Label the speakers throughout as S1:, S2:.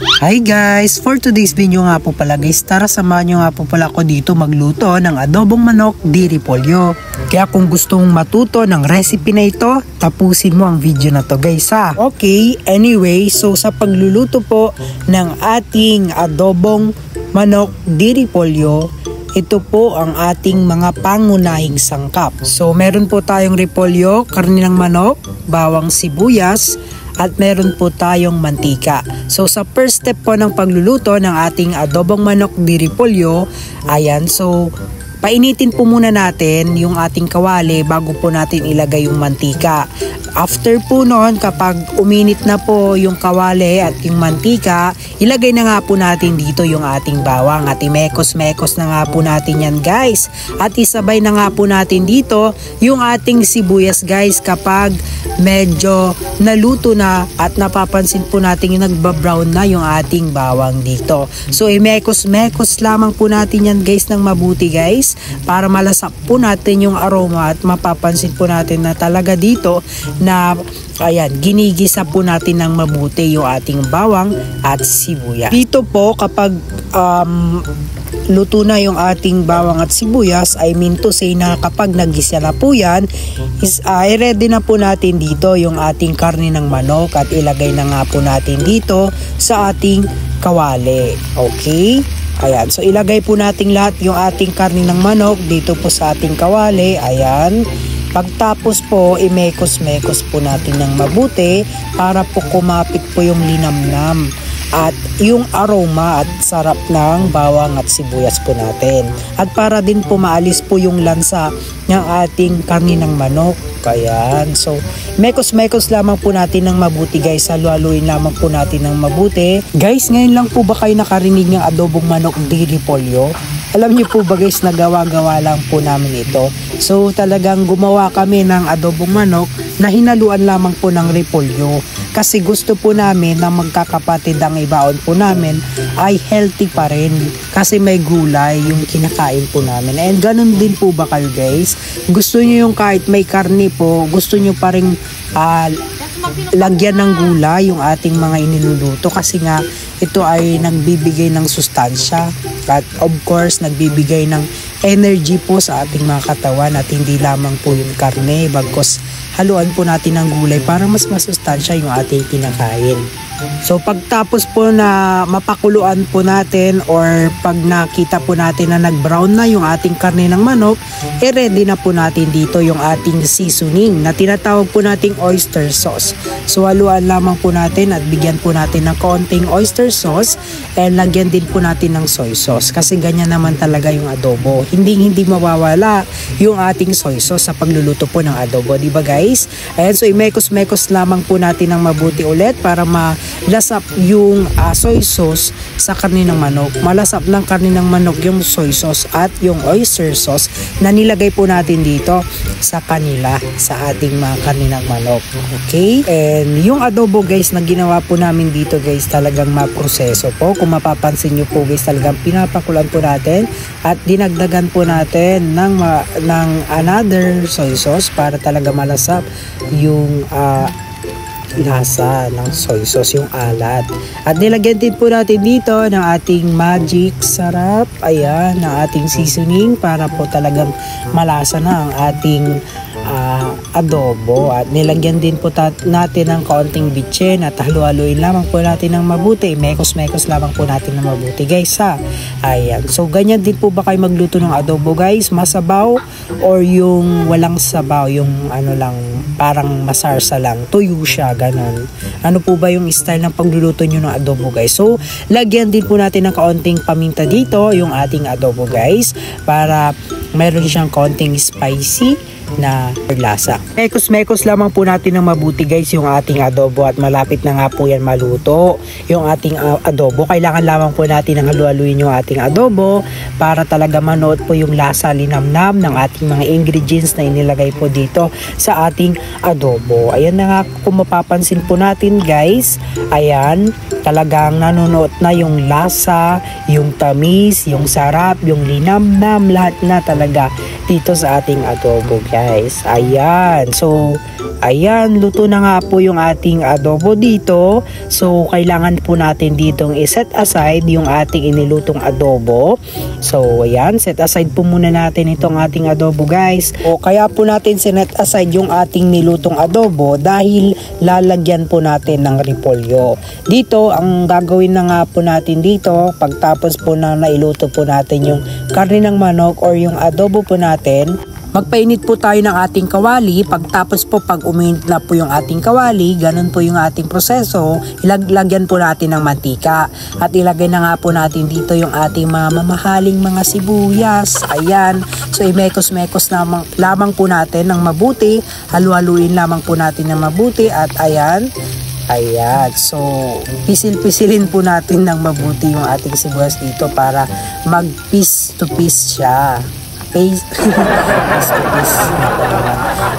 S1: Hi guys! For today's video nga po pala guys, tara samahan nyo nga po pala ako dito magluto ng adobong manok di repolyo. Kaya kung gusto mong matuto ng recipe na ito, tapusin mo ang video na to guys ha. Okay, anyway, so sa pagluluto po ng ating adobong manok di repolyo, ito po ang ating mga pangunahing sangkap. So meron po tayong repolyo, karne ng manok, bawang sibuyas, at meron po tayong mantika. So sa first step po ng pagluluto ng ating adobong manok di repolyo, ayan, so painitin po muna natin yung ating kawali bago po natin ilagay yung mantika. After po noon, kapag uminit na po yung kawali at yung mantika, ilagay na nga po natin dito yung ating bawang at imekos-mekos na nga po natin yan guys. At isabay na nga po natin dito yung ating sibuyas guys kapag medyo naluto na at napapansin po natin yung nagbabrown na yung ating bawang dito. So imekos-mekos lamang po natin yan guys ng mabuti guys para malasap po natin yung aroma at mapapansin po natin na talaga dito na ayan, ginigisa po natin ng mabuti yung ating bawang at sibuyas. Dito po kapag luto na yung ating bawang at sibuyas, I mean to say na kapag nagisa na po yan, ready na po natin dito yung ating karne ng manok at ilagay na nga po natin dito sa ating kawali. Okay? Ayan, so ilagay po natin lahat yung ating karne ng manok dito po sa ating kawali. Ayan. Pagtapos po, imekos-mekos po natin ng mabuti para po kumapit po yung linamnam at yung aroma at sarap ng bawang at sibuyas po natin. At para din po maalis po yung lansa ng ating karne ng manok. Ayan, so mekos-mekos lamang po natin ng mabuti guys. Halu-haluin lamang po natin ng mabuti. Guys, ngayon lang po ba kayo nakarinig ng adobong manok di repolyo? Alam niyo po ba guys, nagawa-gawa lang po namin ito. So talagang gumawa kami ng adobong manok na hinaluan lamang po ng repolyo. Kasi gusto po namin na magkakapatid ang ibaon po namin ay healthy pa rin. Kasi may gulay yung kinakain po namin. And ganun din po ba kayo guys? Gusto niyo yung kahit may karne po, gusto niyo pa rin lagyan ng gulay yung ating mga iniluluto kasi nga ito ay nagbibigay ng sustansya at of course nagbibigay ng energy po sa ating mga katawan at hindi lamang po yung karne bagkus haluan po natin ng gulay para mas masustansya yung ating kinakain. So pagtapos po na mapakuluan po natin or pag nakita po natin na nag-brown na yung ating karne ng manok, ready na po natin dito yung ating seasoning na tinatawag po nating oyster sauce. So haluan lamang po natin at bigyan po natin ng konting oyster sauce and lagyan din po natin ng soy sauce kasi ganyan naman talaga yung adobo. Hindi mawawala yung ating soy sauce sa pagluluto po ng adobo, di ba guys? Ayan, so imekos-mekos lamang po natin ng mabuti ulit para malasap yung soy sauce sa karne ng manok. Malasap ng karne ng manok yung soy sauce at yung oyster sauce na nilagay po natin dito sa kanila sa ating mga karne ng manok. Okay? And yung adobo guys na ginawa po namin dito guys talagang maproseso po. Kung mapapansin nyo po guys talagang pinapakulan po natin at dinagdagan po natin ng another soy sauce para talaga malasap yung lasa ng soy sauce, yung alat. At nilagyan din po natin dito ng ating magic sarap, ayan, ng ating seasoning para po talagang malasa na ang ating adobo. At nilagyan din po natin ng kaunting bitchin at halu-haluin lamang po natin ng mabuti. Mekos-mekos lamang po natin ng mabuti guys ha. Ayan, so ganyan din po ba kayo magluto ng adobo guys? Masabaw or yung walang sabaw, yung ano lang parang masarsa lang, tuyo siya, ganon. Ano po ba yung style ng pagluluto nyo ng adobo guys? So lagyan din po natin ng kaunting paminta dito yung ating adobo guys para meron siyang kaunting spicy na lasa. Mekos-mekos lamang po natin ng mabuti guys yung ating adobo at malapit na nga po yan maluto yung ating adobo. Kailangan lamang po natin ng halu-haluin yung ating adobo para talaga manood po yung lasa linamnam ng ating mga ingredients na inilagay po dito sa ating adobo. Ayan na nga kung mapapansin po natin guys, ayan, talagang nanonood na yung lasa, yung tamis, yung sarap, yung linamnam, lahat na talaga. dito sa ating adobo guys. Ayan. So, ayan, luto na nga po yung ating adobo dito. So, kailangan po natin ditong i-set aside yung ating inilutong adobo. So, ayan, set aside po muna natin itong ating adobo guys. O kaya po natin sinet aside yung ating nilutong adobo dahil lalagyan po natin ng repolyo. Dito, ang gagawin na nga po natin dito, pagtapos po na nailuto po natin yung karne ng manok or yung adobo po natin, magpainit po tayo ng ating kawali. Pagtapos po, pag uminit na po yung ating kawali, ganun po yung ating proseso, ilagyan po natin ng mantika. At ilagay na nga po natin dito yung ating mga mamahaling mga sibuyas. Ayan. So, imekos-mekos lamang po natin ng mabuti. Halu-haluin lamang po natin ng mabuti. At ayan. Ayan. So, pisil-pisilin po natin ng mabuti yung ating sibuyas dito para mag-piece to piece siya.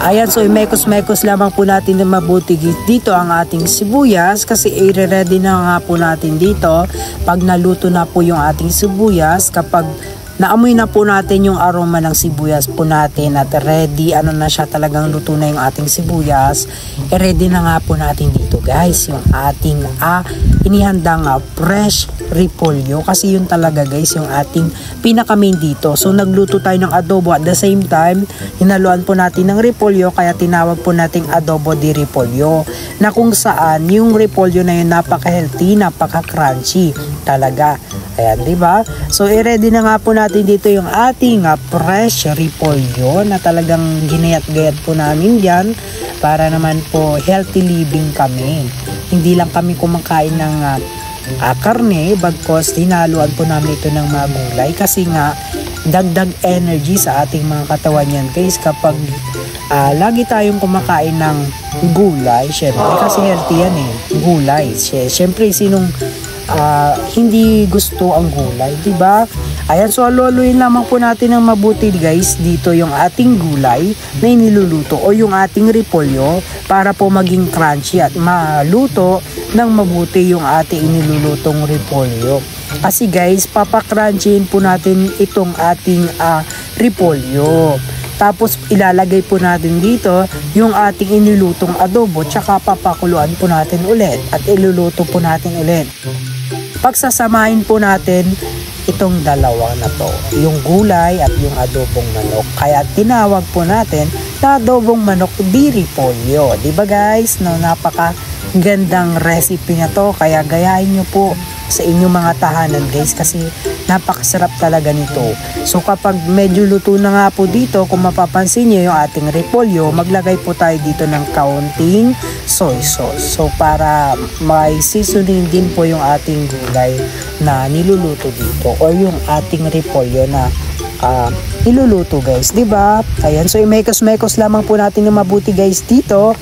S1: Ayan, so imekos-mekos lamang po natin na mabuti dito ang ating sibuyas kasi i-ready na nga po natin dito pag naluto na po yung ating sibuyas. Kapag naamoy na po natin yung aroma ng sibuyas po natin at ready, na siya, talagang luto na yung ating sibuyas, ready na nga po natin dito guys yung ating inihandang fresh repolyo, kasi yun talaga guys yung ating pinaka main dito. So nagluto tayo ng adobo at the same time hinaluan po natin ng repolyo, kaya tinawag po nating adobo di repolyo, na kung saan yung repolyo na yun napaka-healthy, napaka-crunchy talaga. Ayan, di ba? So i-ready na nga po natin dito yung ating fresh repolyo na talagang ginayat-gayat po namin diyan para naman po healthy living kami. Hindi lang kami kumakain ng karne, bagkos hinaluan po namin ito ng mga gulay kasi nga dagdag energy sa ating mga katawan yan guys kapag lagi tayong kumakain ng gulay. Syempre kasi healthy yan gulay. Syempre sinong hindi gusto ang gulay, di ba? Ayan, so haluin lamang po natin ng mabuti guys dito yung ating gulay na iniluluto o yung ating repolyo para po maging crunchy at maluto ng mabuti yung ating inilulutong repolyo. Kasi guys, papakrunchin po natin itong ating repolyo. Tapos ilalagay po natin dito yung ating inilutong adobo, tsaka papakuluan po natin ulit at iluluto po natin ulit. Pagsasamahin po natin itong dalawa na to, yung gulay at yung adobong manok. Kaya tinawag po natin na adobong manok di repolyo. Diba guys? No, napaka gandang recipe na to. Kaya gayahin nyo po sa inyong mga tahanan guys kasi napakasarap talaga nito. So kapag medyo luto na nga po dito, kung mapapansin nyo yung ating repolyo, maglagay po tayo dito ng kaunting soy sauce. So para may seasoning din po yung ating gulay na niluluto dito or yung ating repolyo na niluluto guys, di ba? Ayan, so imekos-mekos lamang po natin ng mabuti guys dito.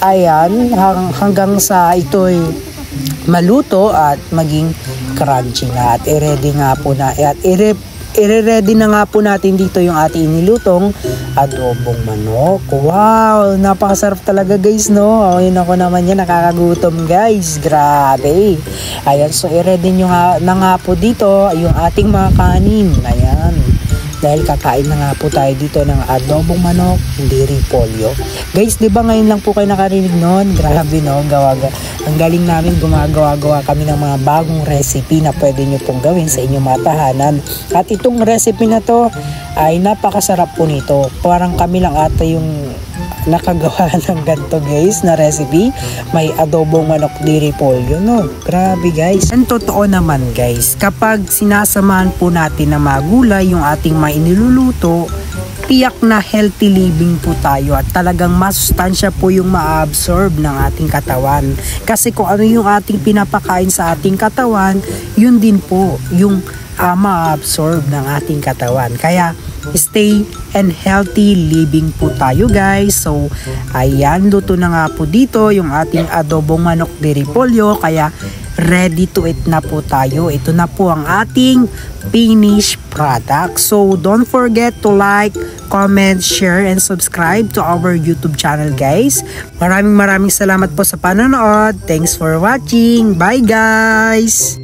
S1: Ayan, hanggang sa ito'y maluto at maging crunchy na at i-ready nga po na at i-ready na nga po natin dito yung ating inilutong adobong manok. Wow, napakasarap talaga guys, no? Ayun ako naman yan, nakakagutom guys, grabe. Ayan, so i-ready nyo na nga po dito yung ating mga kanin. Ayan, dahil kakain na nga po tayo dito ng adobong manok, hindi repolyo. Guys, di ba ngayon lang po kayo nakarinig noon? Grabe no, ang galing namin, gumagawa kami ng mga bagong recipe na pwede nyo pong gawin sa inyong mga tahanan. At itong recipe na to ay napakasarap po nito. Parang kami lang ata yung nakagawa ng ganito guys na recipe. May adobong manok di repolyo, no? Grabe guys. Ang totoo naman guys, kapag sinasamahan po natin ng mga gulay yung ating mga iniluluto, tiyak na healthy living po tayo at talagang masustansya po yung ma-absorb ng ating katawan. Kasi kung ano yung ating pinapakain sa ating katawan, yun din po yung ma-absorb ng ating katawan. Kaya stay and healthy living po tayo guys. So ayan, luto na nga po dito yung ating adobong manok de repolyo, kaya ready to eat na po tayo. Ito na po ang ating finished product. So don't forget to like, comment, share, and subscribe to our YouTube channel guys. Maraming salamat po sa panonood. Thanks for watching. Bye guys!